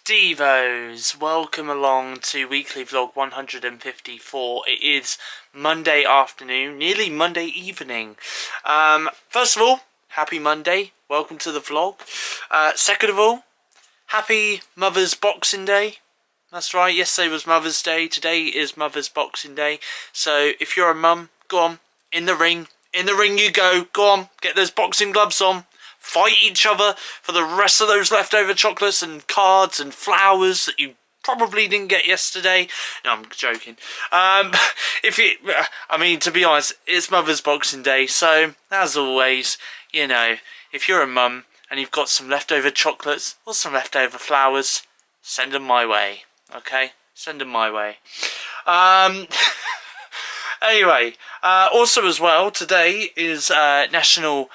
Stevos, welcome along to weekly vlog 154. It is Monday afternoon, nearly Monday evening. First of all, happy Monday, welcome to the vlog. Second of all, happy Mother's Boxing Day. That's right, yesterday was Mother's Day, today is Mother's Boxing Day. So if you're a mum, go on, in the ring you go on, get those boxing gloves on. Fight each other for the rest of those leftover chocolates and cards and flowers that you probably didn't get yesterday. No, I'm joking. To be honest, it's Mother's Boxing Day, so as always, you know, if you're a mum and you've got some leftover chocolates or some leftover flowers, send them my way, okay? Send them my way. Anyway, also as well, today is National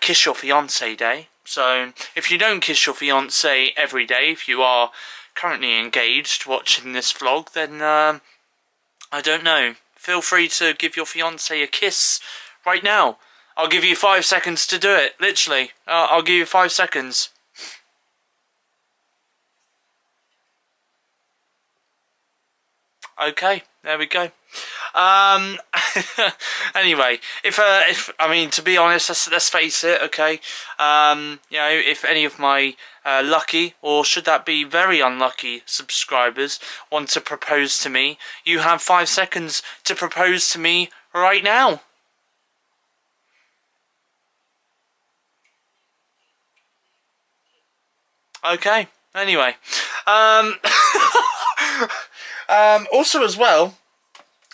Kiss Your Fiancé Day. So if you don't kiss your fiancé every day, if you are currently engaged watching this vlog, then I don't know, feel free to give your fiancé a kiss right now. I'll give you 5 seconds to do it, literally. I'll give you 5 seconds. Okay, there we go. Anyway, to be honest, let's face it, okay, you know, if any of my lucky, or should that be very unlucky subscribers want to propose to me, you have 5 seconds to propose to me right now. Okay, anyway, also as well,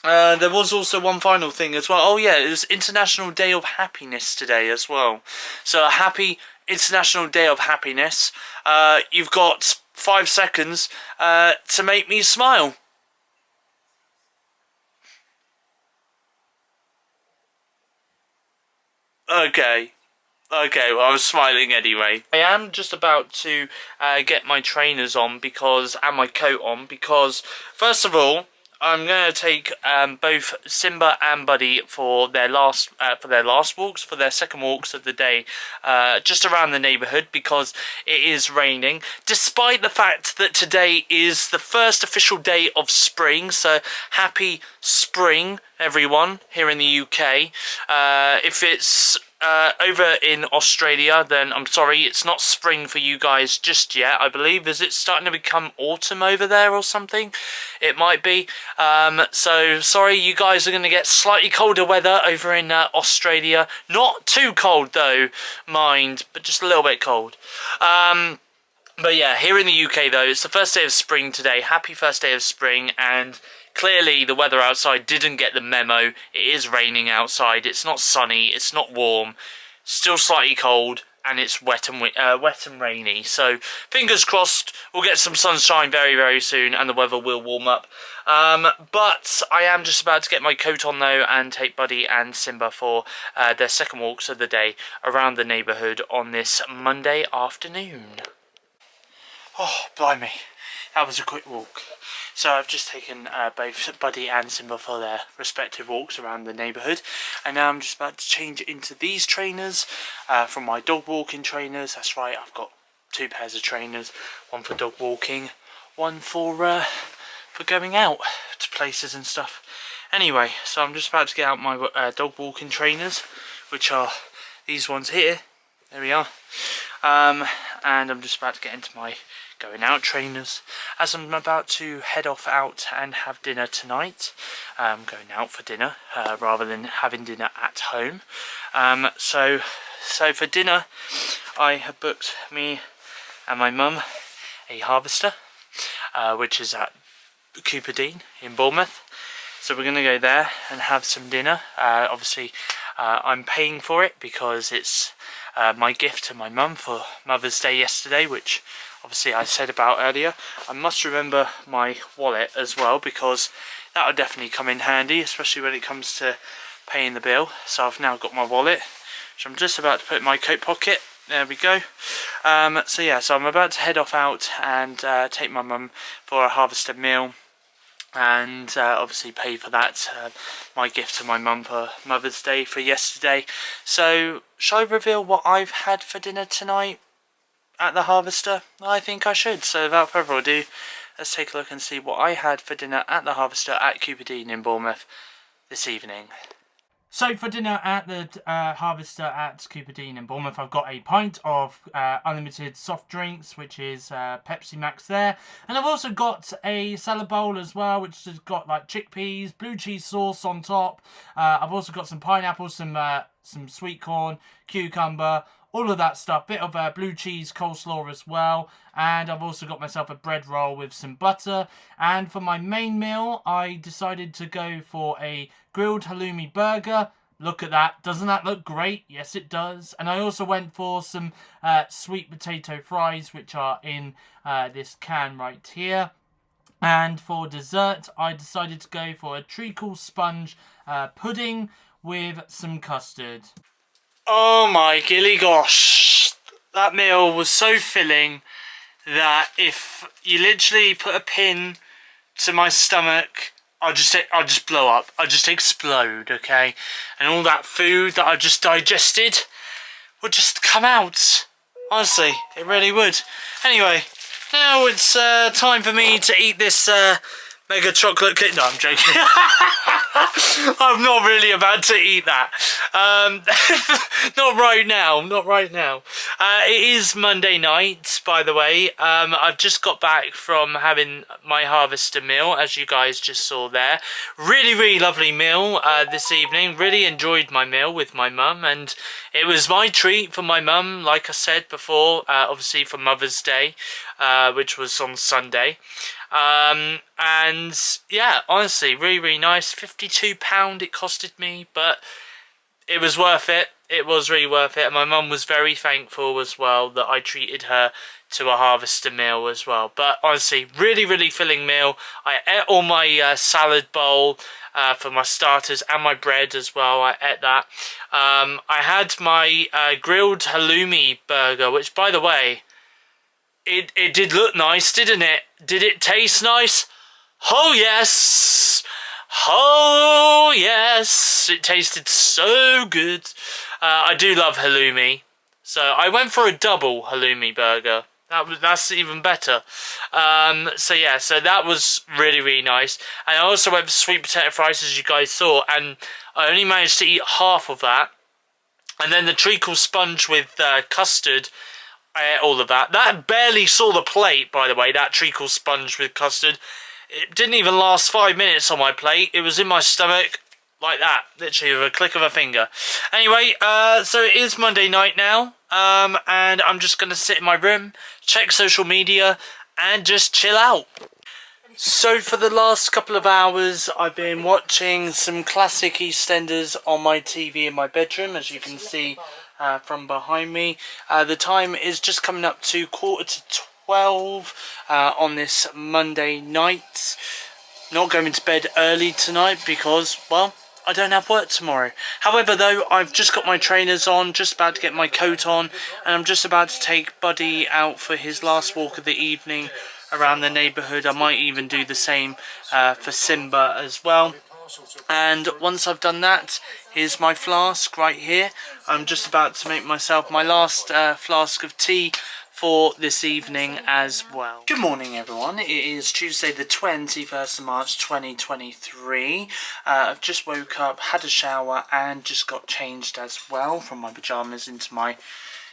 there was also one final thing as well. Oh yeah, it was International Day of Happiness today as well. So a happy International Day of Happiness. You've got 5 seconds to make me smile. Okay. Okay, well, I was smiling anyway. I am just about to get my trainers on and my coat on because, first of all, I'm going to take both Simba and Buddy for their last walks, for their second walks of the day, just around the neighbourhood because it is raining. Despite the fact that today is the first official day of spring, so happy spring, everyone, here in the UK. If it's over in Australia, then I'm sorry, it's not spring for you guys just yet, I believe. Is it starting to become autumn over there or something? It might be. So sorry, you guys are going to get slightly colder weather over in Australia. Not too cold though, mind, but just a little bit cold. But yeah, here in the UK though, it's the first day of spring today. Happy first day of spring, and clearly the weather outside didn't get the memo. It is raining outside. It's not sunny. It's not warm. Still slightly cold, and it's wet and rainy. So fingers crossed, we'll get some sunshine very, very soon, and the weather will warm up. But I am just about to get my coat on though, and take Buddy and Simba for their second walks of the day around the neighbourhood on this Monday afternoon. Oh, blimey, that was a quick walk. So I've just taken both Buddy and Simba for their respective walks around the neighbourhood, and now I'm just about to change into these trainers from my dog walking trainers. That's right, I've got 2 pairs of trainers, one for dog walking, one for going out to places and stuff. Anyway, so I'm just about to get out my dog walking trainers, which are these ones here. There we are. And I'm just about to get into my going out trainers as I'm about to head off out and have dinner tonight. Going out for dinner rather than having dinner at home. So for dinner I have booked me and my mum a harvester, which is at Cooper Dean in Bournemouth. So we're going to go there and have some dinner. Obviously I'm paying for it because it's my gift to my mum for Mother's Day yesterday, which obviously I said about earlier. I must remember my wallet as well because that will definitely come in handy, especially when it comes to paying the bill. So I've now got my wallet, which I'm just about to put in my coat pocket. There we go. So yeah, so I'm about to head off out and take my mum for a harvested meal, and obviously pay for that, my gift to my mum for Mother's Day for yesterday. So shall I reveal what I've had for dinner tonight? at the Harvester? I think I should. So without further ado, let's take a look and see what I had for dinner at the Harvester at Cooperdene in Bournemouth this evening. So for dinner at the Harvester at Cooperdene in Bournemouth, I've got a pint of unlimited soft drinks, which is Pepsi Max there. And I've also got a salad bowl as well, which has got like chickpeas, blue cheese sauce on top. I've also got some pineapple, some sweet corn, cucumber, all of that stuff. Bit of blue cheese coleslaw as well. And I've also got myself a bread roll with some butter. And for my main meal, I decided to go for a grilled halloumi burger. Look at that. Doesn't that look great? Yes, it does. And I also went for some sweet potato fries, which are in this can right here. And for dessert, I decided to go for a treacle sponge pudding with some custard. Oh my gilly gosh. That meal was so filling that if you literally put a pin to my stomach, I'll just blow up. I'll just explode, okay? And all that food that I've just digested would just come out. Honestly, it really would. Anyway, now it's time for me to eat this mega chocolate cake. No, I'm joking. I'm not really about to eat that. Not right now. Not right now. It is Monday night, by the way. I've just got back from having my Harvester meal, as you guys just saw there. Really, really lovely meal this evening. Really enjoyed my meal with my mum, and it was my treat for my mum, like I said before, obviously for Mother's Day, which was on Sunday. And yeah, honestly, really, really nice. £52 it costed me, but it was worth it. It was really worth it. And my mum was very thankful as well that I treated her to a Harvester meal as well. But honestly, really, really filling meal. I ate all my salad bowl for my starters and my bread as well. I ate that. I had my grilled halloumi burger, which, by the way, it did look nice, didn't it? Did it taste nice? Oh yes! Oh yes! It tasted so good. I do love halloumi, so I went for a double halloumi burger. That's even better. So yeah, so that was really, really nice. And I also went for sweet potato fries, as you guys saw, and I only managed to eat half of that. And then the treacle sponge with custard, I ate all of that. That barely saw the plate, by the way, that treacle sponge with custard. It didn't even last 5 minutes on my plate. It was in my stomach like that, literally with a click of a finger. Anyway, so it is Monday night now, and I'm just going to sit in my room, check social media, and just chill out. So for the last couple of hours, I've been watching some classic EastEnders on my TV in my bedroom, as you can see from behind me. The time is just coming up to 11:45 on this Monday night. Not going to bed early tonight because, well, I don't have work tomorrow. However, though, I've just got my trainers on, just about to get my coat on, and I'm just about to take Buddy out for his last walk of the evening around the neighbourhood. I might even do the same for Simba as well. And once I've done that, here's my flask right here. I'm just about to make myself my last flask of tea for this evening as well. Good morning, everyone. It is Tuesday the 21st of March 2023. I've just woke up, had a shower, and just got changed as well from my pyjamas into my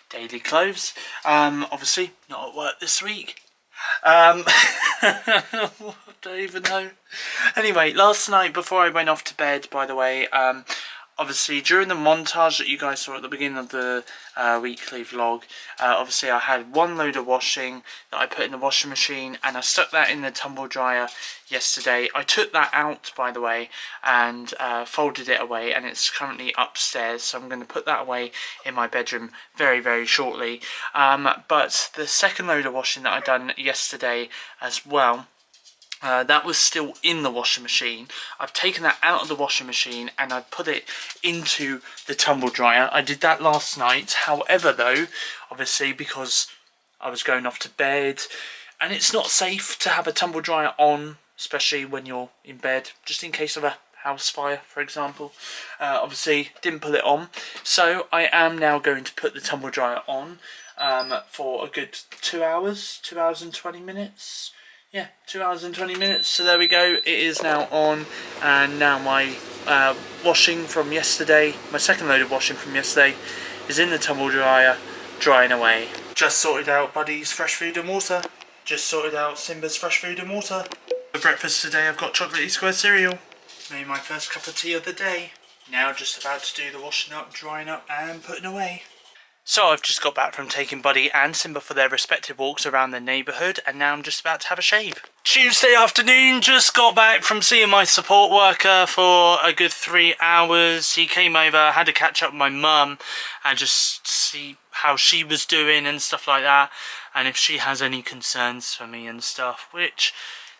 daily clothes. Obviously not at work this week. I don't even know. Anyway, last night before I went off to bed, by the way, obviously during the montage that you guys saw at the beginning of the weekly vlog, obviously I had one load of washing that I put in the washing machine, and I stuck that in the tumble dryer yesterday. I took that out, by the way, and folded it away, and it's currently upstairs, so I'm going to put that away in my bedroom very, very shortly. But the second load of washing that I done yesterday as well, that was still in the washing machine. I've taken that out of the washing machine and I've put it into the tumble dryer. I did that last night. However, though, obviously because I was going off to bed, and it's not safe to have a tumble dryer on, especially when you're in bed, just in case of a house fire, for example. Obviously didn't put it on, so I am now going to put the tumble dryer on. for a good 2 hours, 2 hours and 20 minutes. Yeah, 2 hours and 20 minutes. So there we go. It is now on, and now my washing from yesterday, my second load of washing from yesterday, is in the tumble dryer, drying away. Just sorted out Buddy's fresh food and water. Just sorted out Simba's fresh food and water. For breakfast today I've got chocolatey square cereal. Made my first cup of tea of the day. Now just about to do the washing up, drying up and putting away. So I've just got back from taking Buddy and Simba for their respective walks around the neighbourhood, and now I'm just about to have a shave. Tuesday afternoon, just got back from seeing my support worker for a good 3 hours. He came over, had to catch up with my mum and just see how she was doing and stuff like that, and if she has any concerns for me and stuff, which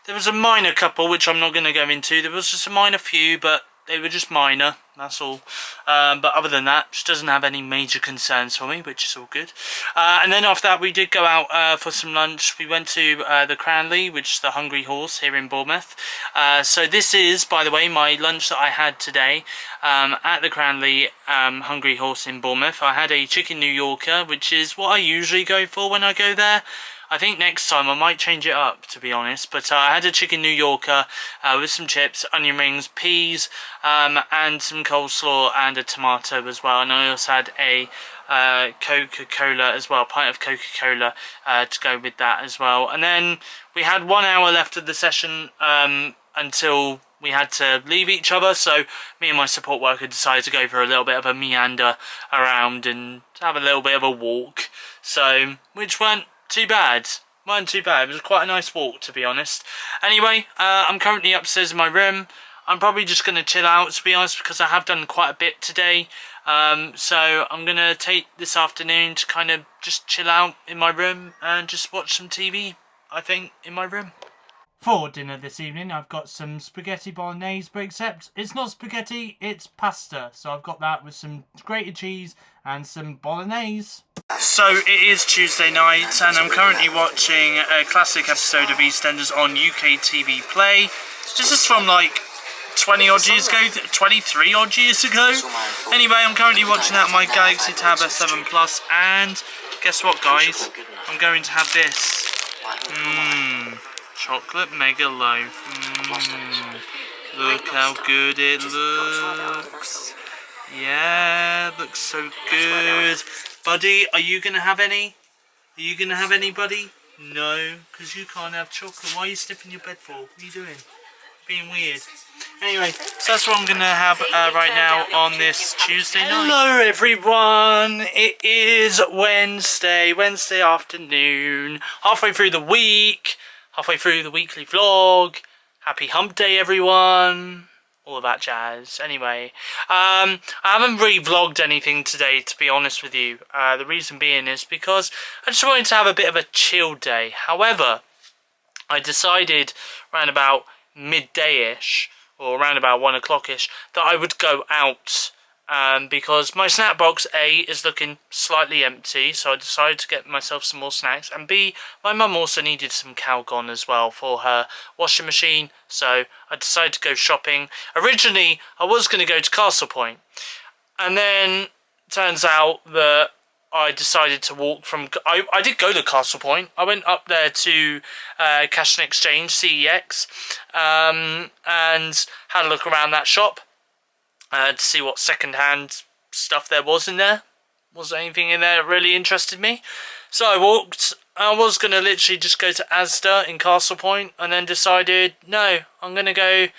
there was a minor couple which I'm not going to go into. There was just a minor few, but they were just minor, that's all. But other than that, she doesn't have any major concerns for me, which is all good. And then after that, we did go out for some lunch. We went to the Cranley, which is the Hungry Horse here in Bournemouth. So this is, by the way, my lunch that I had today at the Cranley Hungry Horse in Bournemouth. I had a chicken New Yorker, which is what I usually go for when I go there. I think next time I might change it up, to be honest. But I had a chicken New Yorker with some chips, onion rings, peas, and some coleslaw and a tomato as well. And I also had a Coca-Cola as well, a pint of Coca-Cola to go with that as well. And then we had 1 hour left of the session until we had to leave each other. So me and my support worker decided to go for a little bit of a meander around and have a little bit of a walk. So, which weren't too bad. It was quite a nice walk, to be honest. Anyway, I'm currently upstairs in my room. I'm probably just going to chill out, to be honest, because I have done quite a bit today. So I'm going to take this afternoon to kind of just chill out in my room and just watch some TV, I think, in my room. For dinner this evening, I've got some spaghetti bolognese, but except it's not spaghetti, it's pasta. So I've got that with some grated cheese and some bolognese. So it is Tuesday night, and I'm currently watching a classic episode of EastEnders on UK TV Play. This is from like 20 odd years ago, 23 odd years ago. Anyway, I'm currently watching that on my Galaxy Tab S7 Plus, and guess what, guys? I'm going to have this. Chocolate mega loaf. Look how good it looks. Yeah, looks so good. Buddy, are you going to have any? Are you going to have any, buddy? No, because you can't have chocolate. Why are you sniffing your bed for? What are you doing? Being weird. Anyway, so that's what I'm going to have right now on this Tuesday night. Hello everyone, it is Wednesday afternoon, halfway through the week, halfway through the weekly vlog. Happy hump day everyone, all of that jazz. Anyway, I haven't really vlogged anything today, to be honest with you. The reason being is because I just wanted to have a bit of a chill day. However, I decided around about midday-ish, or around about 1 o'clock-ish, that I would go out because my snack box, A, is looking slightly empty, so I decided to get myself some more snacks, and B, my mum also needed some Calgon as well for her washing machine, so I decided to go shopping. Originally, I was going to go to Castle Point, and then turns out that I decided to walk from... I did go to Castle Point. I went up there to Cash and Exchange, CEX, and had a look around that shop to see what second-hand stuff there was in there. Wasn't anything in there that really interested me. So I walked. I was going to literally just go to Asda in Castle Point, and then decided, no, I'm going to go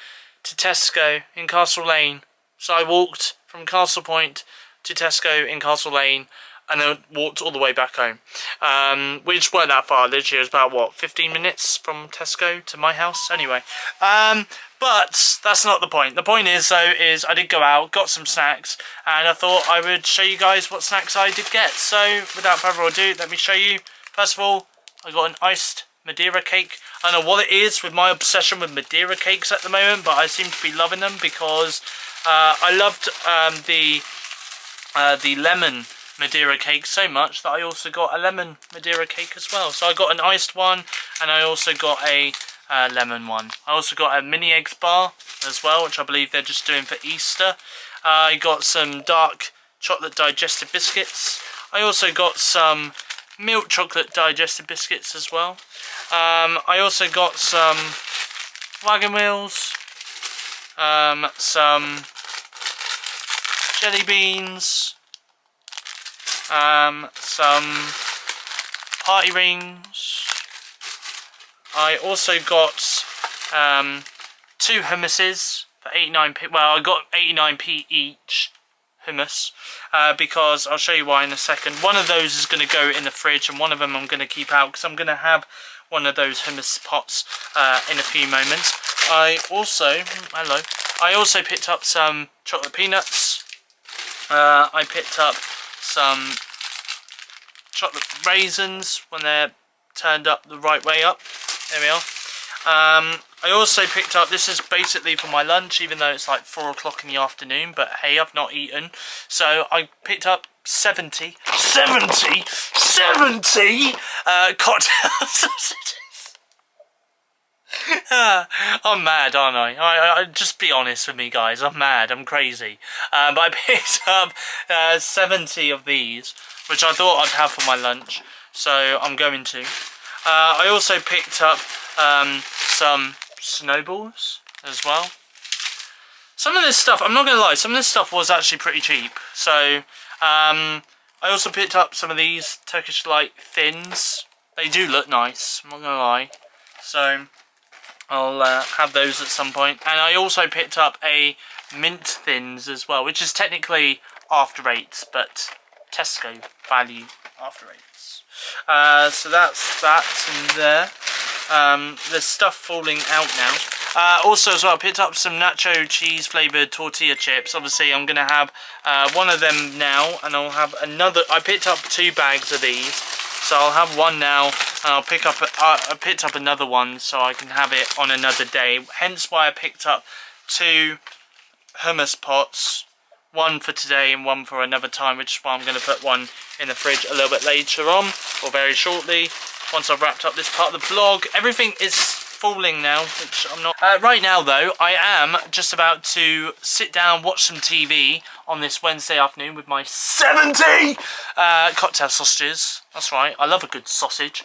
to Tesco in Castle Lane. So I walked from Castle Point to Tesco in Castle Lane, and then walked all the way back home, which weren't that far. Literally, it was about, what, 15 minutes from Tesco to my house? Anyway, but that's not the point. The point is, though, is I did go out, got some snacks, and I thought I would show you guys what snacks I did get. So, without further ado, let me show you. First of all, I got an iced Madeira cake. I don't know what it is with my obsession with Madeira cakes at the moment, but I seem to be loving them because I loved the lemon Madeira cake so much that I also got a lemon Madeira cake as well. So I got an iced one, and I also got a lemon one. I also got a mini eggs bar as well, which I believe they're just doing for Easter. I got some dark chocolate digestive biscuits. I also got some milk chocolate digestive biscuits as well. I also got some wagon wheels, some jelly beans, some party rings. I also got 2 hummuses for 89p. Well, I got 89p each hummus because I'll show you why in a second. One of those is going to go in the fridge and one of them I'm going to keep out because I'm going to have one of those hummus pots in a few moments. I also picked up some chocolate peanuts. I picked up some chocolate raisins when they're turned up the right way up. There we are. I also picked up, this is basically for my lunch, even though it's like 4 o'clock in the afternoon, but hey, I've not eaten. So I picked up 70 cocktail sausages. I'm mad, aren't I? Just be honest with me, guys. I'm mad. I'm crazy. But I picked up 70 of these, which I thought I'd have for my lunch. So I'm going to. I also picked up some snowballs as well. Some of this stuff, I'm not going to lie, some of this stuff was actually pretty cheap. So I also picked up some of these Turkish Delight thins. They do look nice, I'm not going to lie. So I'll have those at some point. And I also picked up a mint thins as well, which is technically after eights, but Tesco value after eights. So that's that in there. There's stuff falling out now. Also as well, I picked up some nacho cheese flavoured tortilla chips. Obviously I'm going to have one of them now, and I'll have another. I picked up 2 bags of these, so I'll have one now, and I'll pick up I picked up another one so I can have it on another day. Hence why I picked up 2 hummus pots, one for today and one for another time, which is why I'm going to put one in the fridge a little bit later on, or very shortly, once I've wrapped up this part of the vlog. Everything is falling now, which I'm not. Right now though, I am just about to sit down and watch some TV on this Wednesday afternoon with my 70 cocktail sausages. That's right, I love a good sausage.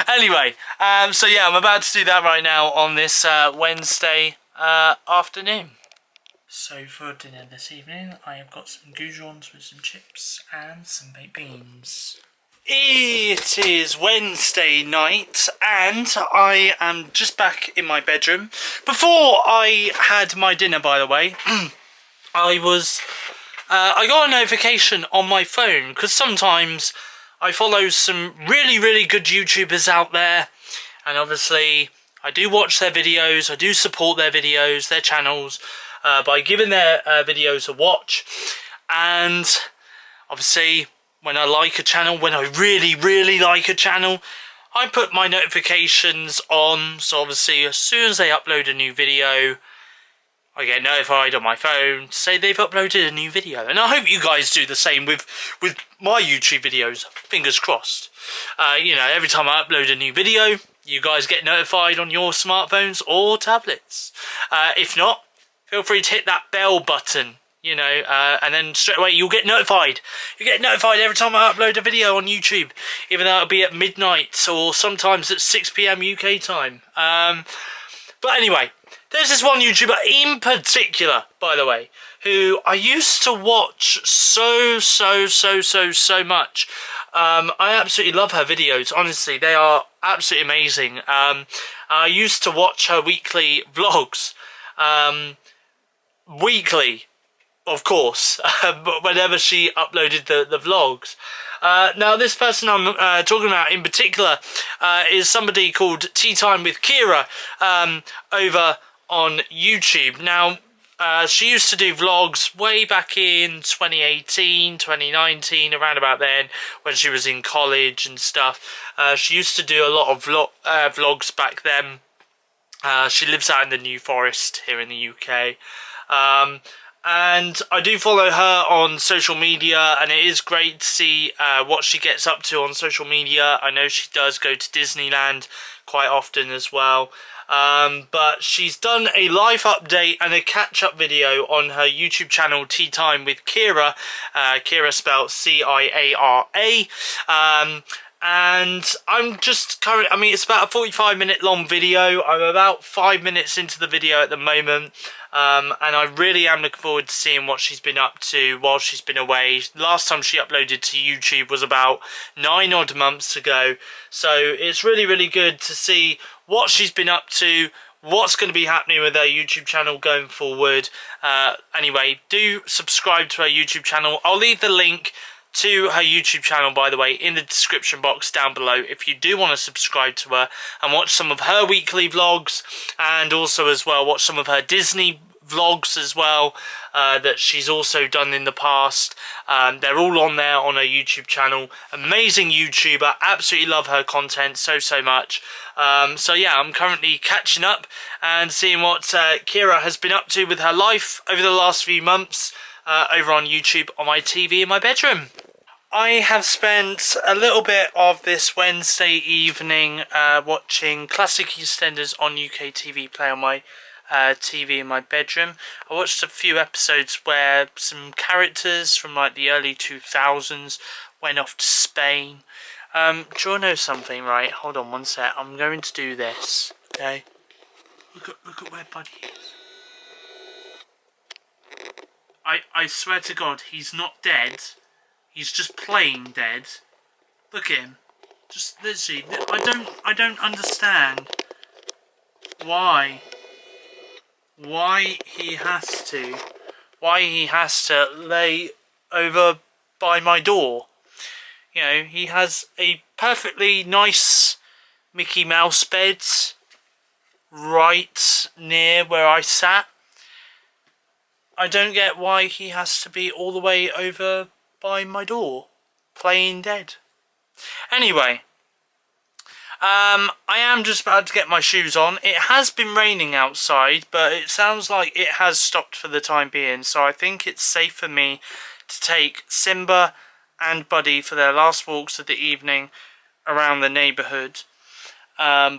Anyway, so yeah, I'm about to do that right now on this Wednesday afternoon. So for dinner this evening, I have got some goujons with some chips and some baked beans. It is Wednesday night and I am just back in my bedroom. Before I had my dinner, by the way, I got a notification on my phone because sometimes I follow some really good YouTubers out there, and obviously I do watch their videos, I do support their videos, their channels, by giving their videos a watch. And obviously when I like a channel, when I really like a channel, I put my notifications on. So obviously as soon as they upload a new video, I get notified on my phone to say they've uploaded a new video. And I hope you guys do the same with my YouTube videos, fingers crossed. You know, every time I upload a new video, you guys get notified on your smartphones or tablets. If not, feel free to hit that bell button, you know, and then straight away you'll get notified. You get notified every time I upload a video on YouTube, even though it'll be at midnight or sometimes at 6 PM UK time. But anyway, there's this one YouTuber in particular, by the way, who I used to watch so much. I absolutely love her videos. Honestly, they are absolutely amazing. I used to watch her weekly vlogs. Weekly, of course, but whenever she uploaded the vlogs. Now this person I'm talking about in particular is somebody called Tea Time with Kira over on YouTube. Now she used to do vlogs way back in 2018, 2019, around about then, when she was in college and stuff. She used to do a lot of vlogs back then. She lives out in the New Forest here in the UK. and I do follow her on social media, and it is great to see what she gets up to on social media. I know she does go to Disneyland quite often as well. But she's done a live update and a catch-up video on her YouTube channel, Tea Time with Kira. Kira spelled C-I-A-R-A. And I'm just currently, I mean, it's about a 45-minute long video. I'm about 5 minutes into the video at the moment. And I really am looking forward to seeing what she's been up to while she's been away. Last time she uploaded to YouTube was about 9 odd months ago. So it's really, really good to see what she's been up to, what's going to be happening with her YouTube channel going forward. Anyway, do subscribe to her YouTube channel. I'll leave the link to her YouTube channel, by the way, in the description box down below if you do want to subscribe to her and watch some of her weekly vlogs, and also as well watch some of her Disney vlogs as well that she's also done in the past. They're all on there on her YouTube channel. Amazing YouTuber, absolutely love her content so much. So yeah, I'm currently catching up and seeing what Kira has been up to with her life over the last few months over on YouTube on my TV in my bedroom. I have spent a little bit of this Wednesday evening watching classic EastEnders on UK TV Play on my TV in my bedroom. I watched a few episodes where some characters from like the early 2000s went off to Spain. Do you want to know something? Right, hold on one sec. I'm going to do this. Okay, look at where Buddy is. I swear to God, he's not dead. He's just plain dead. Look at him. Just literally, I don't understand why he has to lay over by my door. You know, he has a perfectly nice Mickey Mouse bed right near where I sat. I don't get why he has to be all the way over by my door, playing dead. Anyway, I am just about to get my shoes on. It has been raining outside, but it sounds like it has stopped for the time being, so I think it's safe for me to take Simba and Buddy for their last walks of the evening around the neighbourhood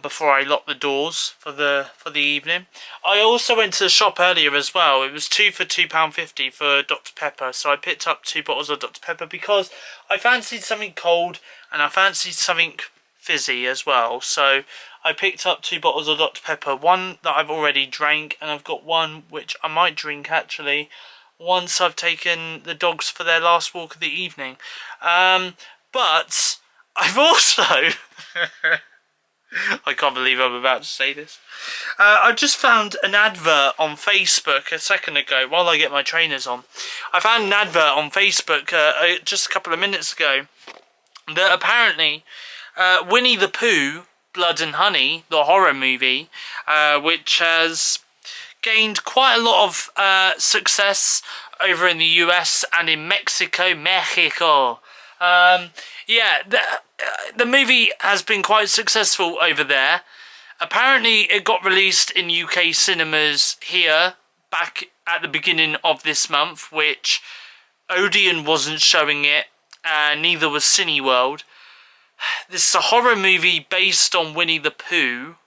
before I lock the doors for the evening. I also went to the shop earlier as well. It was 2 for £2.50 for Dr Pepper, so I picked up 2 bottles of Dr Pepper because I fancied something cold and I fancied something fizzy as well. So I picked up 2 bottles of Dr Pepper, one that I've already drank, and I've got one which I might drink actually once I've taken the dogs for their last walk of the evening. But I've also I can't believe I'm about to say this. I just found an advert on Facebook a second ago while I get my trainers on. I found an advert on Facebook just a couple of minutes ago that apparently Winnie the Pooh, Blood and Honey, the horror movie, which has gained quite a lot of success over in the US and in Mexico. Yeah, the movie has been quite successful over there. Apparently it got released in UK cinemas here back at the beginning of this month, which Odeon wasn't showing it, and neither was Cineworld. This is a horror movie based on Winnie the Pooh,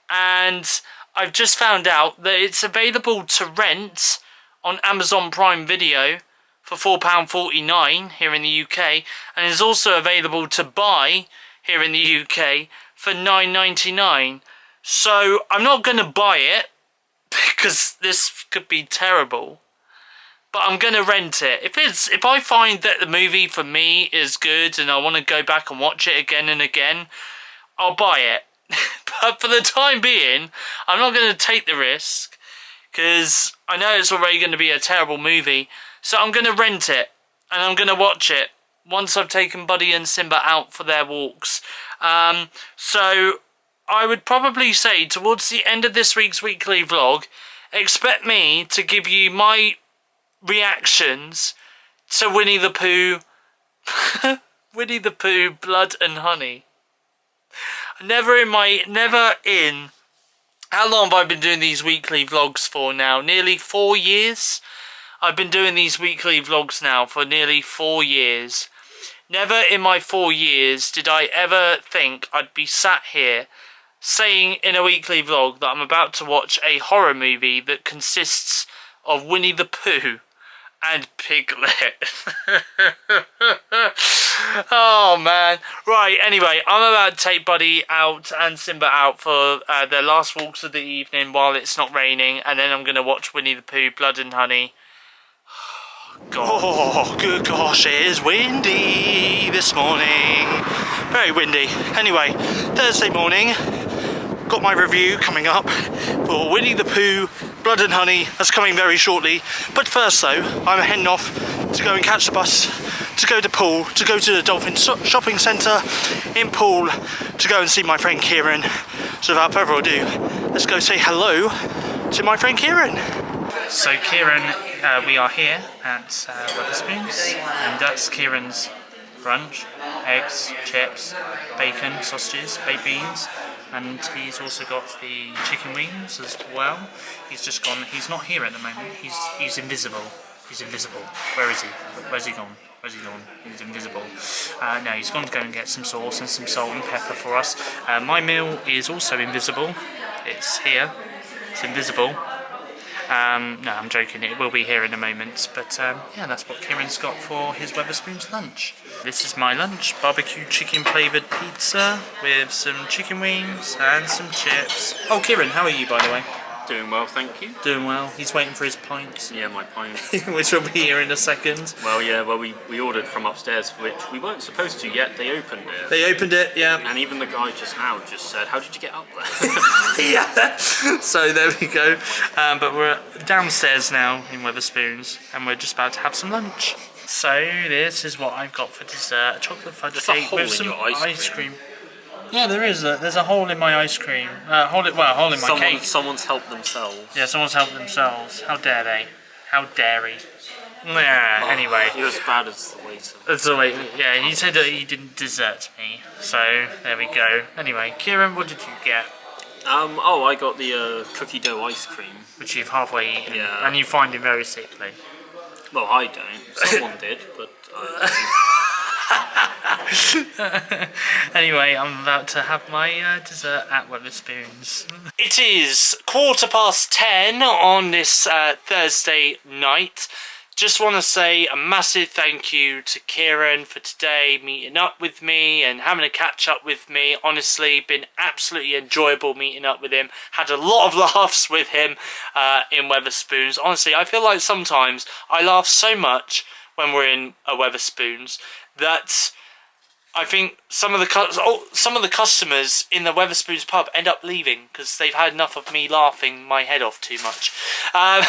and I've just found out that it's available to rent on Amazon Prime Video for £4.49 here in the UK, and is also available to buy here in the UK for £9.99. So I'm not going to buy it because this could be terrible, but I'm going to rent it. If I find that the movie for me is good and I want to go back and watch it again and again, I'll buy it. But for the time being, I'm not going to take the risk because I know it's already going to be a terrible movie. So I'm going to rent it and I'm going to watch it once I've taken Buddy and Simba out for their walks. So I would probably say towards the end of this week's weekly vlog, expect me to give you my reactions to Winnie the Pooh, Winnie the Pooh, Blood and Honey. Never in How long have I been doing these weekly vlogs for now? Nearly 4 years? I've been doing these weekly vlogs now for nearly 4 years. Never in my 4 years did I ever think I'd be sat here saying in a weekly vlog that I'm about to watch a horror movie that consists of Winnie the Pooh and Piglet. Oh man. Right, anyway, I'm about to take Buddy out and Simba out for their last walks of the evening while it's not raining, and then I'm going to watch Winnie the Pooh, Blood and Honey. God. Oh, good gosh, it is windy this morning. Very windy. Anyway, Thursday morning, got my review coming up for Winnie the Pooh, Blood and Honey. That's coming very shortly. But first though, I'm heading off to go and catch the bus to go to Poole, to go to the Dolphin Shopping Centre in Poole to go and see my friend Kieran. So without further ado, let's go say hello to my friend Kieran. So Kieran, we are here at Wetherspoons, and that's Kieran's brunch: eggs, chips, bacon, sausages, baked beans, and he's also got the chicken wings as well. He's just gone. He's not here at the moment. He's invisible. He's invisible. Where is he? Where's he gone? Where's he gone? He's invisible. No, he's gone to go and get some sauce and some salt and pepper for us. My meal is also invisible. It's here. It's invisible. No, I'm joking, it will be here in a moment, but yeah, that's what Kieran's got for his Wetherspoons lunch. This is my lunch: barbecue chicken flavoured pizza with some chicken wings and some chips. Oh, Kieran, how are you, by the way? Doing well, thank you. Doing well. He's waiting for his pint. Yeah, my pint. Which will be here in a second. Well, yeah, we ordered from upstairs, which we weren't supposed to yet. They opened it. They opened it, yeah. And even the guy just now just said, "How did you get up there?" Yeah. So there we go. But we're downstairs now in Wetherspoons, and we're just about to have some lunch. So this is what I've got for dessert: chocolate fudge cake with some ice cream. Yeah, there is. There's a hole in my ice cream. A hole in my cake. Someone's helped themselves. Yeah, someone's helped themselves. How dare they? How dare he? Nah, anyway. You're as bad as the waiter. That's the way. Yeah, he said that he didn't desert me. So there we go. Anyway, Kieran, what did you get? Oh, I got the cookie dough ice cream. Which you've halfway eaten. Yeah. And you find him very sickly. Well, I don't. Someone did, but I don't. Anyway, I'm about to have my dessert at Wetherspoons. It is 10:15 on this Thursday night. Just want to say a massive thank you to Kieran for today, meeting up with me and having a catch up with me. Honestly, been absolutely enjoyable meeting up with him. Had a lot of laughs with him in Wetherspoons. Honestly, I feel like sometimes I laugh so much when we're in a Wetherspoons that I think some of the customers in the Wetherspoons pub end up leaving because they've had enough of me laughing my head off too much. Either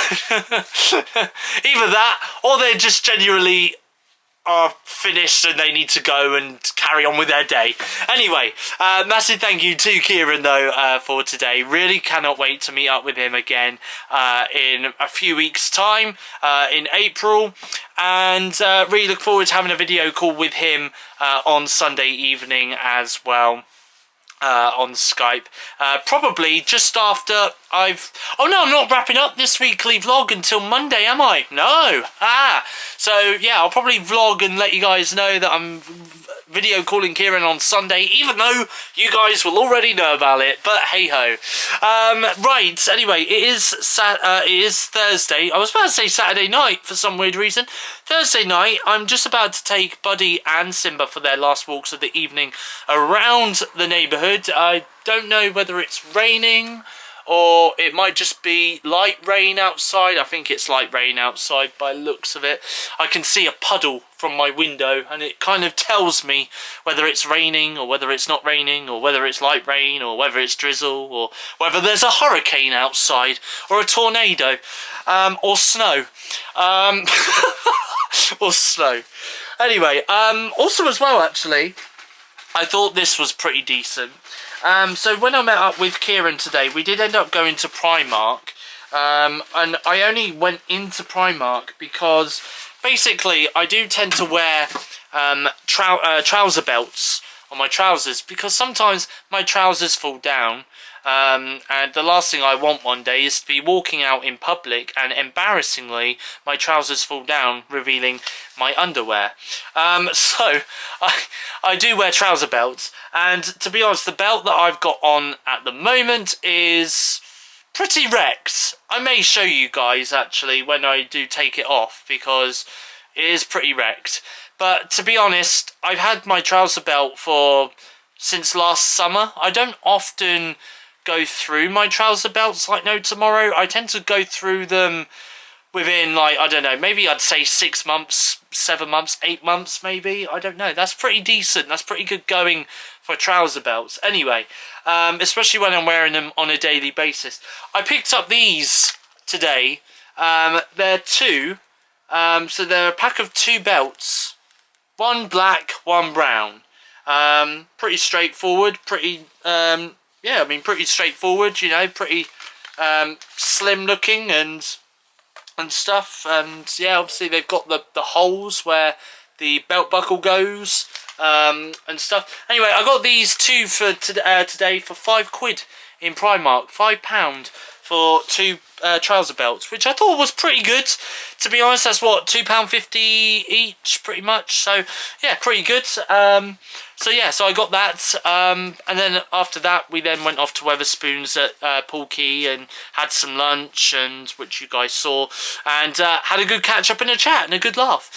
that, or they're just genuinely are finished and they need to go and carry on with their day. Anyway, massive thank you to Kieran though for today. Really cannot wait to meet up with him again in a few weeks time in April, and really look forward to having a video call with him on Sunday evening as well. On Skype, probably just after I've... Oh no, I'm not wrapping up this weekly vlog until Monday, am I? No. So yeah, I'll probably vlog and let you guys know that I'm video calling Kieran on Sunday, even though you guys will already know about it, but hey ho. Right, anyway, it is Thursday. I was about to say Saturday night for some weird reason. Thursday night, I'm just about to take Buddy and Simba for their last walks of the evening around the neighbourhood. I don't know whether it's raining or it might just be light rain outside. I think it's light rain outside by the looks of it. I can see a puddle from my window and it kind of tells me whether it's raining or whether it's not raining, or whether it's light rain or whether it's drizzle, or whether there's a hurricane outside or a tornado, or snow. Or snow. Anyway, also as well actually, I thought this was pretty decent. So when I met up with Kieran today, we did end up going to Primark, and I only went into Primark because basically I do tend to wear trouser belts on my trousers, because sometimes my trousers fall down. And the last thing I want one day is to be walking out in public and embarrassingly my trousers fall down, revealing my underwear. So I do wear trouser belts, and to be honest, the belt that I've got on at the moment is pretty wrecked. I may show you guys actually when I do take it off, because it is pretty wrecked. But to be honest, I've had my trouser belt since last summer. I don't often go through my trouser belts like no tomorrow. I tend to go through them within, like, I don't know, maybe I'd say 6 months, 7 months, 8 months maybe. I don't know. That's pretty decent. That's pretty good going for trouser belts. Anyway, especially when I'm wearing them on a daily basis. I picked up these today. They're two. So they're a pack of 2 belts. One black, one brown. Pretty straightforward. Pretty, yeah, I mean, pretty straightforward, you know, pretty slim looking and stuff. And yeah, obviously they've got the holes where the belt buckle goes and stuff. Anyway, I got these 2 for today for £5 in Primark, £5 for 2 trouser belts, which I thought was pretty good. To be honest, that's what, £2.50 each, pretty much. So yeah, pretty good. So yeah, so I got that, and then after that we then went off to Weatherspoons at Paul Key and had some lunch, and which you guys saw, and had a good catch up and a chat and a good laugh.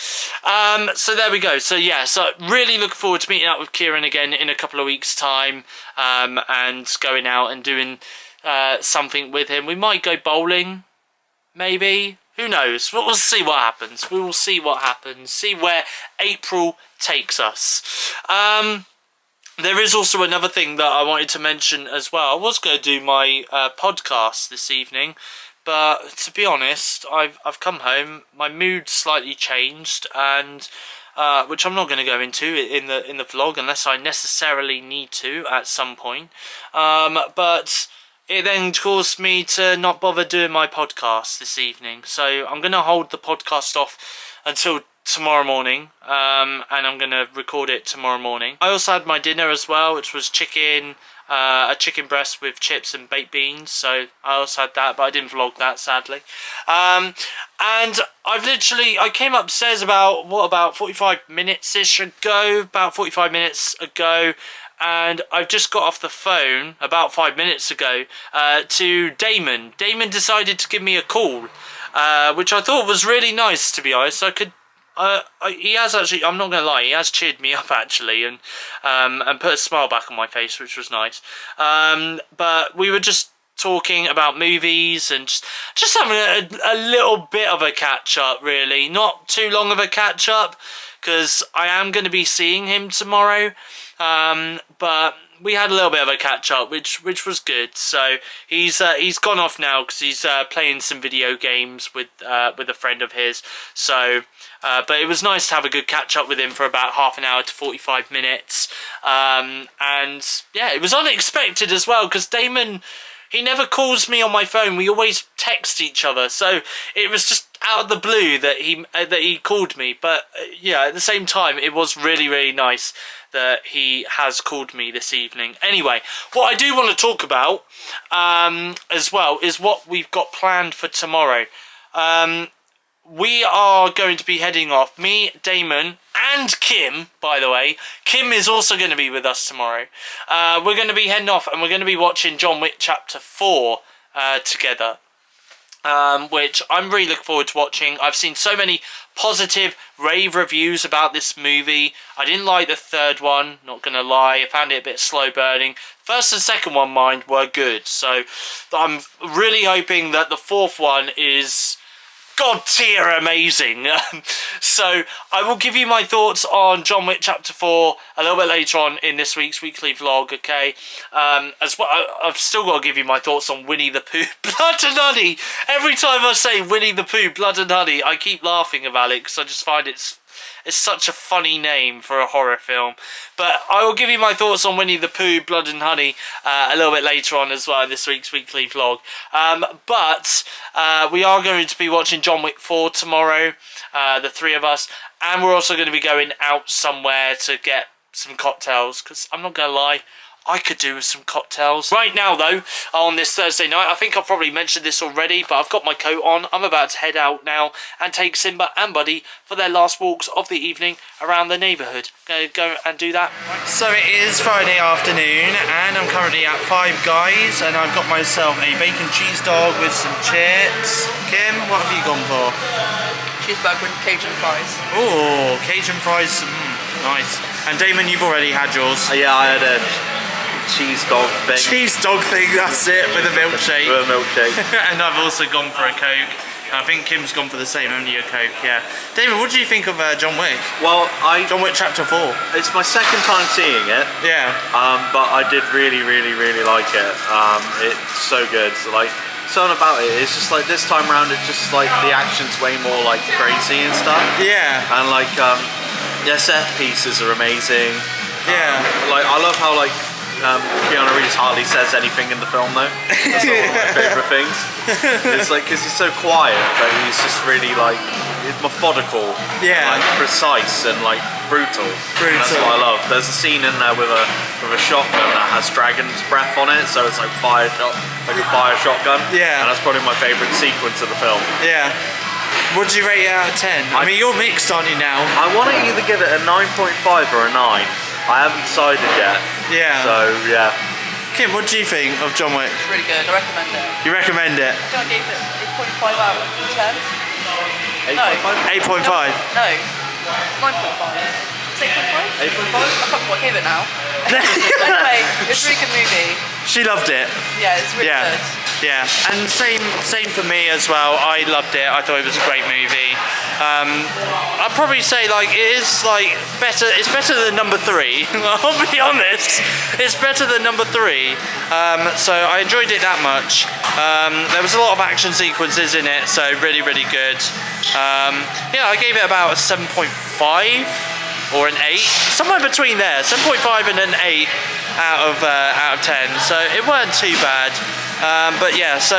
So there we go. So yeah, so really look forward to meeting up with Kieran again in a couple of weeks' time, and going out and doing something with him. We might go bowling, maybe. Who knows? We'll see what happens. We will see what happens. See where April takes us. There is also another thing that I wanted to mention as well. I was going to do my podcast this evening, but to be honest, I've come home. My mood slightly changed, and which I'm not going to go into in the vlog unless I necessarily need to at some point. But it then caused me to not bother doing my podcast this evening. So I'm going to hold the podcast off until tomorrow morning, and I'm going to record it tomorrow morning. I also had my dinner as well, which was chicken, a chicken breast with chips and baked beans. So I also had that, but I didn't vlog that, sadly. And I came upstairs about 45 minutes-ish ago, about 45 minutes ago, and I've just got off the phone about 5 minutes ago to Damon. Damon decided to give me a call, which I thought was really nice, to be honest. He has actually, I'm not going to lie, he has cheered me up actually, and put a smile back on my face, which was nice. But we were just talking about movies and just having a little bit of a catch-up, really. Not too long of a catch-up, because I am going to be seeing him tomorrow. But we had a little bit of a catch up, which was good. So he's gone off now because he's playing some video games with a friend of his. So, but it was nice to have a good catch up with him for about half an hour to 45 minutes. And yeah, it was unexpected as well, because Damon, he never calls me on my phone. We always text each other. So it was just out of the blue that he called me. But yeah, at the same time, it was really, really nice that he has called me this evening. Anyway, what I do want to talk about as well is what we've got planned for tomorrow. We are going to be heading off, me, Damon, and Kim, by the way. Kim is also going to be with us tomorrow. We're going to be heading off and we're going to be watching John Wick Chapter 4 together. Which I'm really looking forward to watching. I've seen so many positive rave reviews about this movie. I didn't like the third one, not gonna lie. I found it a bit slow burning. First and second one, mind, were good. So I'm really hoping that the fourth one is God tier amazing. So I will give you my thoughts on John Wick Chapter 4 a little bit later on in this week's weekly vlog, okay? As well, I've still got to give you my thoughts on Winnie the Pooh, Blood and Honey. Every time I say Winnie the Pooh, Blood and Honey, I keep laughing about it because I just find it's such a funny name for a horror film. But I will give you my thoughts on Winnie the Pooh, Blood and Honey a little bit later on as well in this week's weekly vlog. But we are going to be watching John Wick 4 tomorrow, the three of us. And we're also going to be going out somewhere to get some cocktails, because I'm not gonna lie, I could do with some cocktails. Right now though, on this Thursday night, I think I've probably mentioned this already, but I've got my coat on. I'm about to head out now and take Simba and Buddy for their last walks of the evening around the neighbourhood. Gonna go and do that. So it is Friday afternoon and I'm currently at Five Guys and I've got myself a bacon cheese dog with some chips. Kim, what have you gone for? Cheeseburger with Cajun fries. Oh, Cajun fries, nice. And Damon, you've already had yours. Yeah, I had a cheese dog thing. Cheese dog thing, that's it, with a milkshake. With a milkshake. And I've also gone for a Coke. I think Kim's gone for the same, only a Coke, yeah. David, what do you think of John Wick? Well, John Wick Chapter 4. It's my second time seeing it. Yeah. But I did really like it. It's so good. So, like, something about it, it's just like this time around, it's just like the action's way more like crazy and stuff. Yeah. And like, their set pieces are amazing. Yeah. Like, I love how like Keanu Reeves hardly says anything in the film though. That's one of my favourite things. It's like, because he's so quiet, but he's just really like methodical, yeah, like precise and like brutal. That's what I love. There's a scene in there with a shotgun that has dragon's breath on it, so it's like like a fire shotgun. Yeah. And that's probably my favourite sequence of the film. Yeah. Would you rate it out of 10? I mean, you're mixed, aren't you now? I want to either give it a 9.5 or a 9. I haven't decided yet. Yeah. So, yeah. Kim, what do you think of John Wick? It's really good. I recommend it. You recommend it? I think I gave it 8.5 out of 10. 8.5? 8.5? No. 9.5. 8.5? 8.5? I can't remember what I gave it now. Anyway, it's a really good movie. She loved it. Yeah, it's really good. Yeah, and same for me as well. I loved it. I thought it was a great movie. I'd probably say like it is like better. It's better than number 3. I'll be honest. It's better than number 3. So I enjoyed it that much. There was a lot of action sequences in it, so really good. Yeah, I gave it about a 7.5 or an 8, somewhere between there. 7.5 and an 8 out of 10. So it weren't too bad. But yeah, so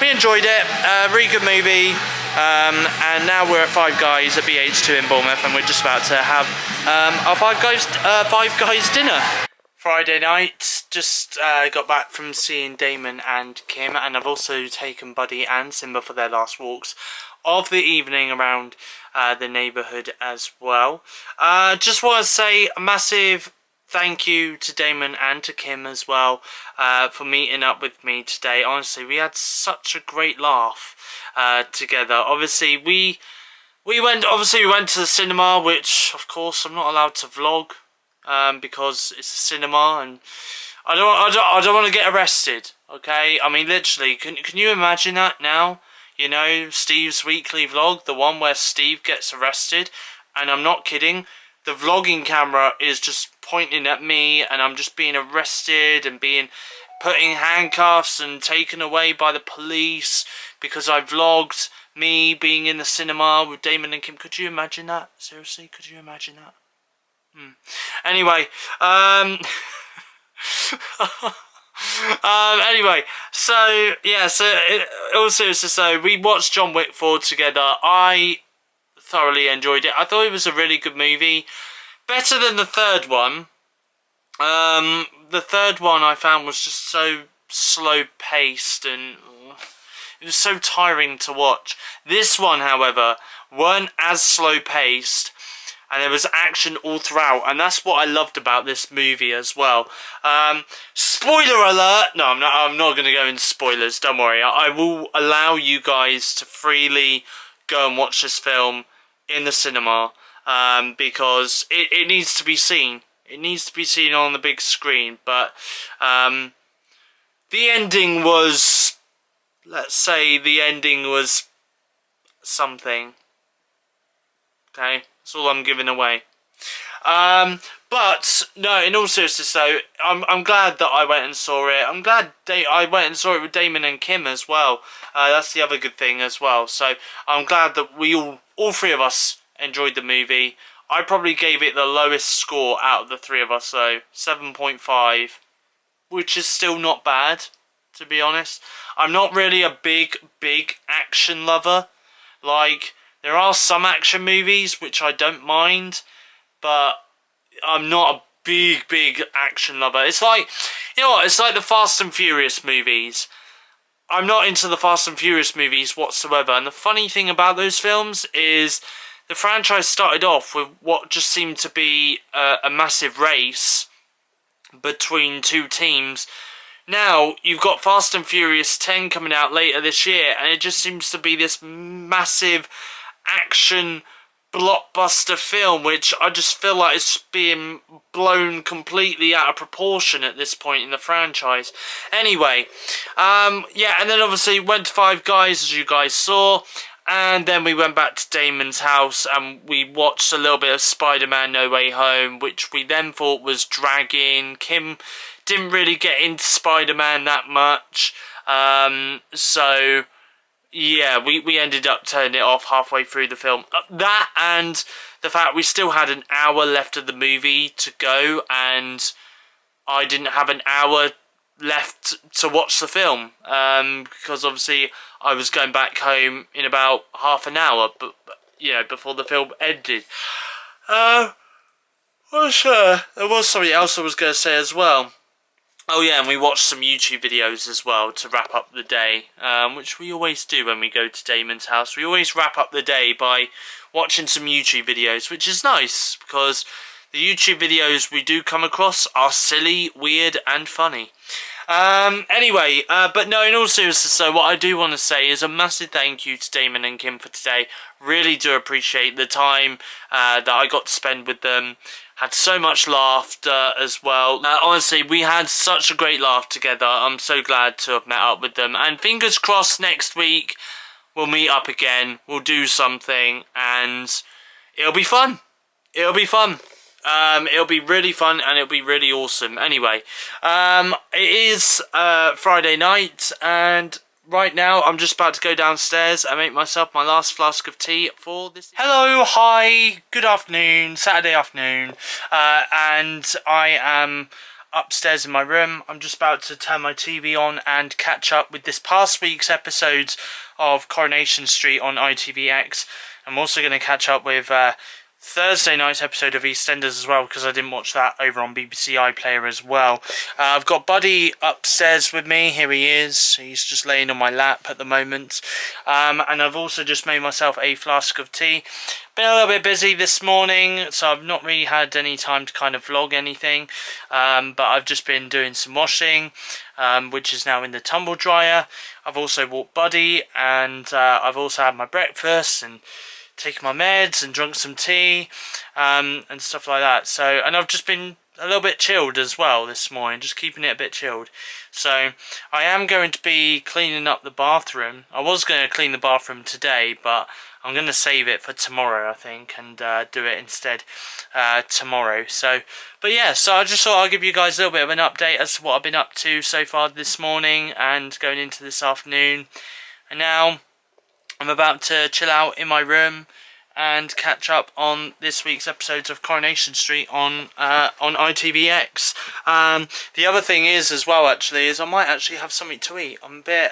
we enjoyed it, really good movie, and now we're at Five Guys at BH2 in Bournemouth, and we're just about to have our Five Guys dinner. Friday night, just got back from seeing Damon and Kim, and I've also taken Buddy and Simba for their last walks of the evening around the neighbourhood as well. Just want to say a massive thank you to Damon and to Kim as well for meeting up with me today. Honestly, we had such a great laugh together. Obviously, we went to the cinema, which of course I'm not allowed to vlog because it's a cinema and I don't want to get arrested. Okay, I mean literally, can you imagine that now? You know, Steve's weekly vlog, the one where Steve gets arrested, and I'm not kidding. The vlogging camera is just pointing at me and I'm just being arrested and being put in handcuffs and taken away by the police because I vlogged me being in the cinema with Damon and Kim. Could you imagine that? Seriously, could you imagine that? Anyway, anyway, so yeah, all seriousness, so we watched John Wick 4 together. I thoroughly enjoyed it. I thought it was a really good movie. Better than the third one. The third one I found was just so slow paced and it was so tiring to watch. This one, however, weren't as slow paced and there was action all throughout, and that's what I loved about this movie as well. Spoiler alert! No, I'm not going to go into spoilers, don't worry. I will allow you guys to freely go and watch this film in the cinema because it needs to be seen. It needs to be seen on the big screen, but the ending was, let's say the ending was something. Okay, that's all I'm giving away. But no, in all seriousness though, I'm glad that I went and saw it. I'm glad I went and saw it with Damon and Kim as well. That's the other good thing as well. So I'm glad that we all three of us enjoyed the movie. I probably gave it the lowest score out of the three of us though, 7.5, which is still not bad, to be honest. I'm not really a big action lover. Like, there are some action movies which I don't mind, but I'm not a big action lover. It's like, you know what, it's like the Fast and Furious movies. I'm not into the Fast and Furious movies whatsoever, and the funny thing about those films is the franchise started off with what just seemed to be a massive race between two teams. Now, you've got Fast and Furious 10 coming out later this year, and it just seems to be this massive action blockbuster film, which I just feel like it's just being blown completely out of proportion at this point in the franchise. Anyway, yeah, and then obviously went to Five Guys, as you guys saw, and then we went back to Damon's house and we watched a little bit of Spider-Man No Way Home, which we then thought was dragging. Kim didn't really get into Spider-Man that much, so yeah, we ended up turning it off halfway through the film. That and the fact we still had an hour left of the movie to go, and I didn't have an hour left to watch the film, because obviously I was going back home in about half an hour, but you know, before the film ended. There was something else I was going to say as well. Oh yeah, and we watched some YouTube videos as well to wrap up the day, which we always do when we go to Damon's house. We always wrap up the day by watching some YouTube videos, which is nice, because the YouTube videos we do come across are silly, weird, and funny. Anyway, but no, in all seriousness, so what I do want to say is a massive thank you to Damon and Kim for today. Really do appreciate the time that I got to spend with them. Had so much laughter as well. Honestly, we had such a great laugh together. I'm so glad to have met up with them. And fingers crossed next week we'll meet up again. We'll do something and it'll be fun. It'll be fun. It'll be really fun and it'll be really awesome. Anyway, it is Friday night and right now I'm just about to go downstairs and make myself my last flask of tea for this. Hello, hi, good afternoon, Saturday afternoon, and I am upstairs in my room. I'm just about to turn my TV on and catch up with this past week's episodes of Coronation Street on ITVX. I'm also going to catch up with Thursday night's episode of EastEnders as well, because I didn't watch that over on BBC iPlayer as well. I've got Buddy upstairs with me. Here he is. He's just laying on my lap at the moment. And I've also just made myself a flask of tea. Been a little bit busy this morning, so I've not really had any time to kind of vlog anything. But I've just been doing some washing, which is now in the tumble dryer. I've also walked Buddy, and I've also had my breakfast and taken my meds and drunk some tea and stuff like that. So, and I've just been a little bit chilled as well this morning, just keeping it a bit chilled. So I am going to be cleaning up the bathroom. I was going to clean the bathroom today, but I'm going to save it for tomorrow, I think, and do it instead tomorrow. So, but yeah, so I just thought I'd give you guys a little bit of an update as to what I've been up to so far this morning and going into this afternoon. And now I'm about to chill out in my room and catch up on this week's episodes of Coronation Street on ITVX. The other thing is as well, actually, is I might actually have something to eat. I'm a bit,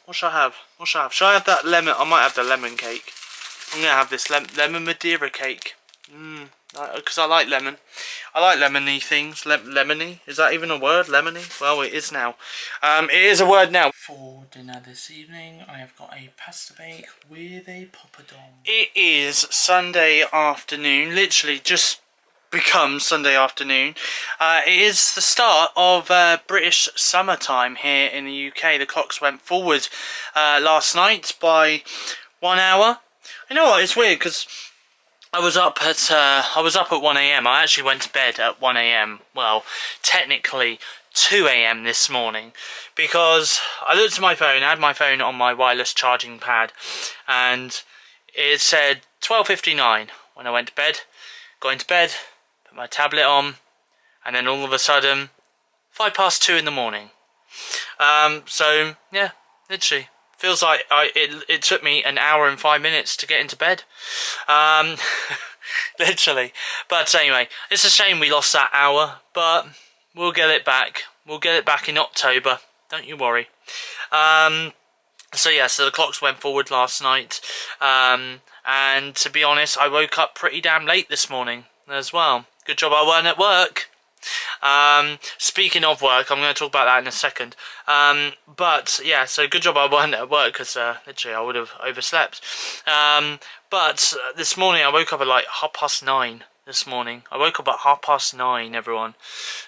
what should I have? What should I have? Should I have that lemon? I might have the lemon cake. I'm going to have this lemon Madeira cake. Because I like lemon. I like lemony things. Lemony? Is that even a word? Lemony? Well, it is now. It is a word now. For dinner this evening, I have got a pasta bake with a poppadom. It is Sunday afternoon. Literally just become Sunday afternoon. It is the start of British summertime here in the UK. The clocks went forward last night by 1 hour. You know what? It's weird because I was up at 1 AM. I actually went to bed at 1 AM. Well, technically 2 AM this morning, because I looked at my phone. I had my phone on my wireless charging pad, and it said 12:59 when I went to bed. Got into bed, put my tablet on, and then all of a sudden, 2:05 in the morning. So yeah, literally. Feels like it took me an hour and 5 minutes to get into bed. Literally. But anyway, it's a shame we lost that hour, but we'll get it back. We'll get it back in October. Don't you worry. So yeah, so the clocks went forward last night. And to be honest, I woke up pretty damn late this morning as well. Good job I weren't at work. Speaking of work, I'm going to talk about that in a second. But yeah, so good job I weren't at work because literally I would have overslept. But this morning I woke up at like 9:30 this morning. I woke up at 9:30, everyone.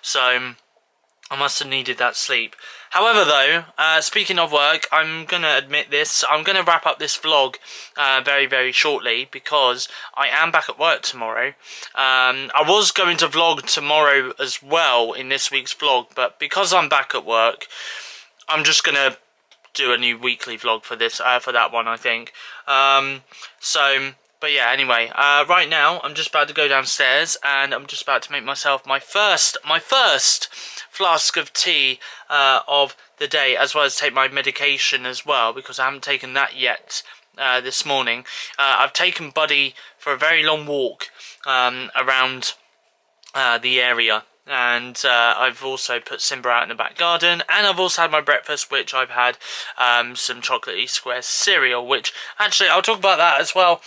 So I must have needed that sleep. However though, speaking of work, I'm going to admit this. I'm going to wrap up this vlog very, very shortly because I am back at work tomorrow. I was going to vlog tomorrow as well in this week's vlog, but because I'm back at work, I'm just going to do a new weekly vlog for this, for that one, I think. But yeah, anyway, right now I'm just about to go downstairs and I'm just about to make myself my first flask of tea of the day, as well as take my medication as well, because I haven't taken that yet this morning. I've taken Buddy for a very long walk around the area. And I've also put Simba out in the back garden, and I've also had my breakfast, which I've had some chocolatey squares cereal, which actually I'll talk about that as well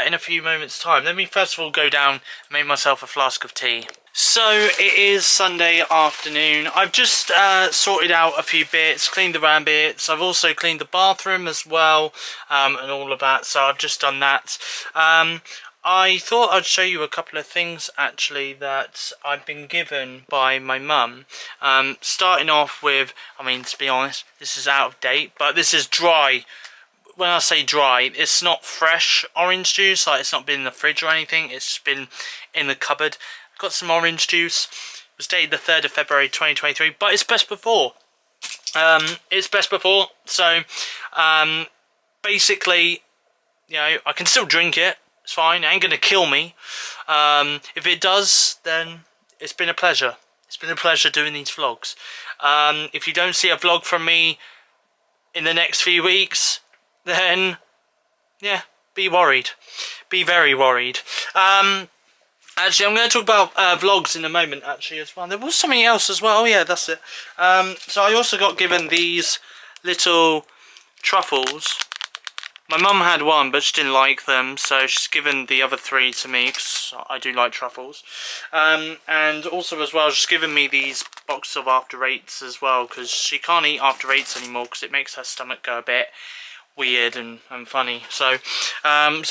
in a few moments time. Let me first of all go down and make myself a flask of tea. So it is Sunday afternoon. I've just sorted out a few bits, cleaned the van bits. I've also cleaned the bathroom as well, and all of that, so I've just done that. I thought I'd show you a couple of things actually that I've been given by my mum. Starting off with, I mean, to be honest, this is out of date, but this is dry. When I say dry, it's not fresh orange juice, like it's not been in the fridge or anything, it's just been in the cupboard. I've got some orange juice. It was dated the 3rd of February 2023, but it's best before. It's best before, so basically, you know, I can still drink it. It's fine, it ain't gonna kill me. If it does, then it's been a pleasure. It's been a pleasure doing these vlogs. If you don't see a vlog from me in the next few weeks, then yeah, be worried. Be very worried. Actually, I'm going to talk about vlogs in a moment actually as well. There was something else as well. Oh yeah, that's it. So I also got given these little truffles. My mum had one, but she didn't like them, so she's given the other 3 to me, because I do like truffles. And also as well, she's given me these boxes of After Eights as well, because she can't eat After Eights anymore, because it makes her stomach go a bit weird and funny. So, I'm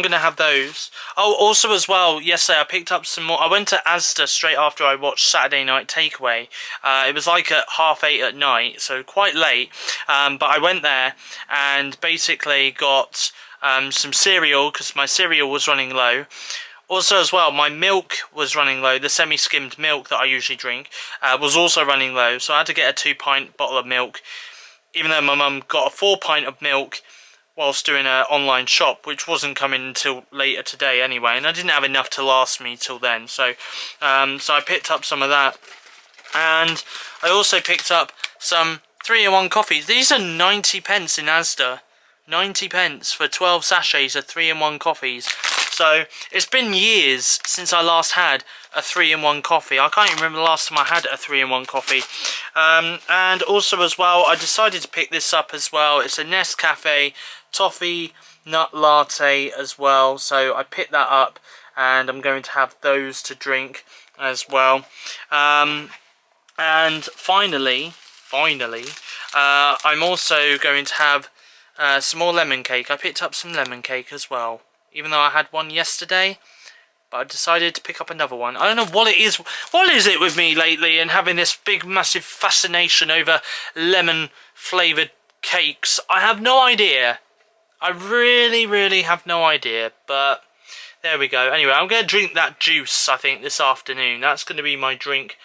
gonna have those. Oh, also as well, yesterday I picked up some more. I went to Asda straight after I watched Saturday Night Takeaway. It was like at 8:30 at night, so quite late. But I went there and basically got some cereal because my cereal was running low. Also as well, my milk was running low. The semi-skimmed milk that I usually drink was also running low, so I had to get a 2-pint bottle of milk, even though my mum got a 4-pint of milk whilst doing an online shop, which wasn't coming until later today anyway, and I didn't have enough to last me till then, so I picked up some of that. And I also picked up some 3-in-1 coffees. These are 90 pence in Asda. 90 pence for 12 sachets of 3-in-1 coffees. So it's been years since I last had a 3-in-1 coffee. I can't even remember the last time I had a 3-in-1 coffee. And also as well, I decided to pick this up as well. It's a Nescafe toffee nut latte as well. So I picked that up and I'm going to have those to drink as well. And finally, I'm also going to have some more lemon cake. I picked up some lemon cake as well, even though I had one yesterday, but I decided to pick up another one. I don't know what it is. What is it with me lately and having this big massive fascination over lemon flavoured cakes? I have no idea. I really have no idea, but there we go. Anyway, I'm going to drink that juice, I think, this afternoon. That's going to be my drink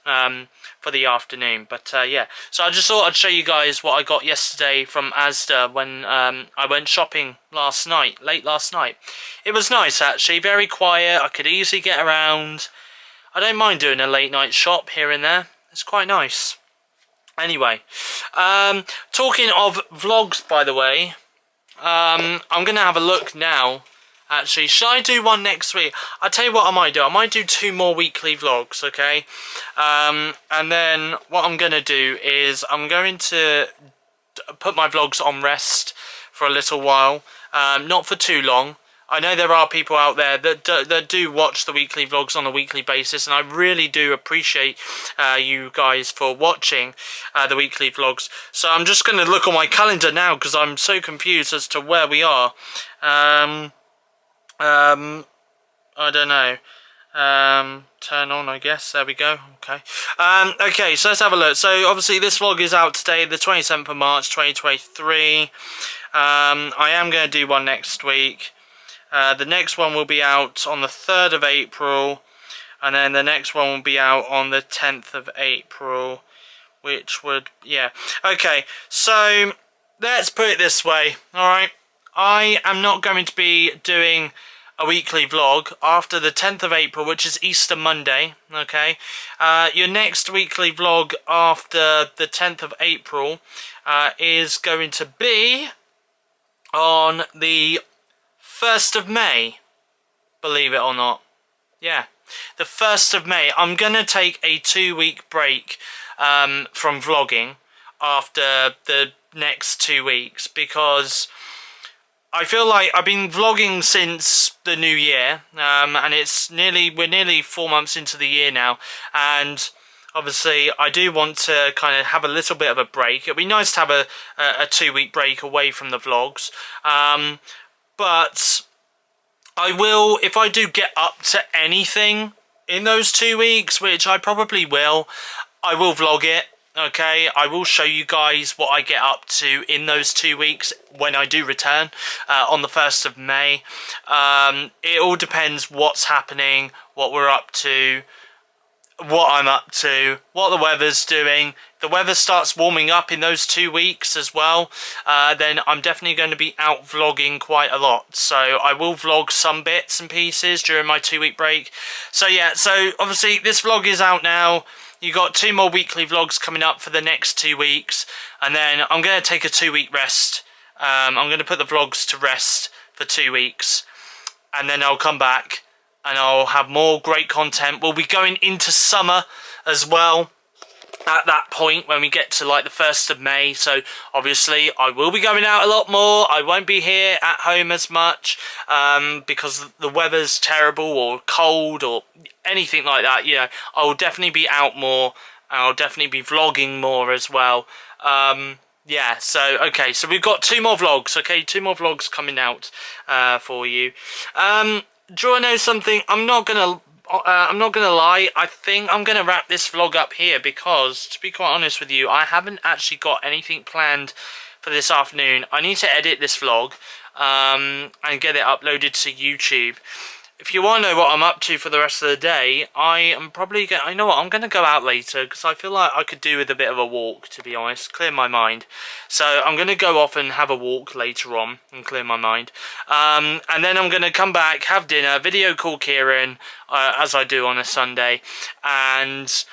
for the afternoon. But yeah, so I just thought I'd show you guys what I got yesterday from Asda when I went shopping late last night. It was nice actually, very quiet. I could easily get around. I don't mind doing a late night shop here and there. It's quite nice. Anyway, talking of vlogs, by the way, I'm going to have a look now. Actually, should I do one next week? I'll tell you what I might do. I might do 2 more weekly vlogs, okay? And then what I'm going to do is I'm going to put my vlogs on rest for a little while. Not for too long. I know there are people out there that do watch the weekly vlogs on a weekly basis, and I really do appreciate you guys for watching the weekly vlogs. So I'm just going to look on my calendar now because I'm so confused as to where we are. I don't know. Turn on, I guess. There we go. Okay. Okay, so let's have a look. So obviously this vlog is out today, the 27th of March 2023. I am going to do one next week. The next one will be out on the 3rd of April, and then the next one will be out on the 10th of April, which would, yeah. Okay, so let's put it this way, alright? I am not going to be doing a weekly vlog after the 10th of April, which is Easter Monday, okay? Your next weekly vlog after the 10th of April is going to be on the 1st of May, believe it or not. Yeah, the 1st of May. I'm going to take a 2-week break from vlogging after the next 2 weeks because I feel like I've been vlogging since the new year, and we're nearly 4 months into the year now, and obviously I do want to kind of have a little bit of a break. It'd be nice to have a 2-week break away from the vlogs, but I will, if I do get up to anything in those 2 weeks, which I probably will, I will vlog it. Okay, I will show you guys what I get up to in those 2 weeks when I do return on the 1st of May. It all depends what's happening, what we're up to, what I'm up to, what the weather's doing. The weather starts warming up in those 2 weeks as well, then I'm definitely going to be out vlogging quite a lot. So I will vlog some bits and pieces during my 2-week break. So yeah, so obviously this vlog is out now. You got 2 more weekly vlogs coming up for the next 2 weeks, and then I'm going to take a 2-week rest. I'm going to put the vlogs to rest for 2 weeks, and then I'll come back and I'll have more great content. We'll be going into summer as well at that point when we get to like the 1st of May, so obviously I will be going out a lot more. I won't be here at home as much because the weather's terrible or cold or anything like that. You know, I will definitely be out more, and I'll definitely be vlogging more as well. Yeah, so okay, so we've got 2 more vlogs. Okay, 2 more vlogs coming out for you. Do you want to know something? I'm not gonna lie, I think I'm gonna wrap this vlog up here because, to be quite honest with you, I haven't actually got anything planned for this afternoon. I need to edit this vlog and get it uploaded to YouTube. If you want to know what I'm up to for the rest of the day, I am probably going to, I know what, I'm going to go out later because I feel like I could do with a bit of a walk, to be honest, clear my mind. So I'm going to go off and have a walk later on and clear my mind. And then I'm going to come back, have dinner, video call Kieran, as I do on a Sunday, and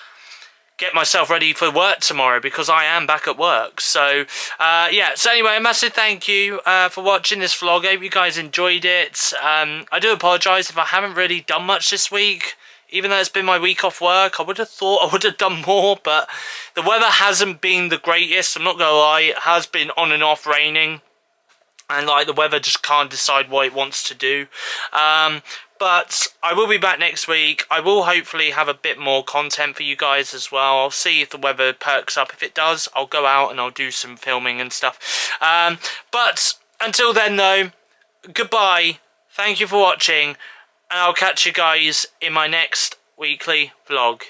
get myself ready for work tomorrow because I am back at work. So yeah, so anyway, a massive thank you for watching this vlog. I hope you guys enjoyed it. I do apologise if I haven't really done much this week. Even though it's been my week off work, I would have thought I would have done more, but the weather hasn't been the greatest, I'm not gonna lie. It has been on and off raining, and like the weather just can't decide what it wants to do. But I will be back next week. I will hopefully have a bit more content for you guys as well. I'll see if the weather perks up. If it does, I'll go out and I'll do some filming and stuff. But until then though, goodbye. Thank you for watching, and I'll catch you guys in my next weekly vlog.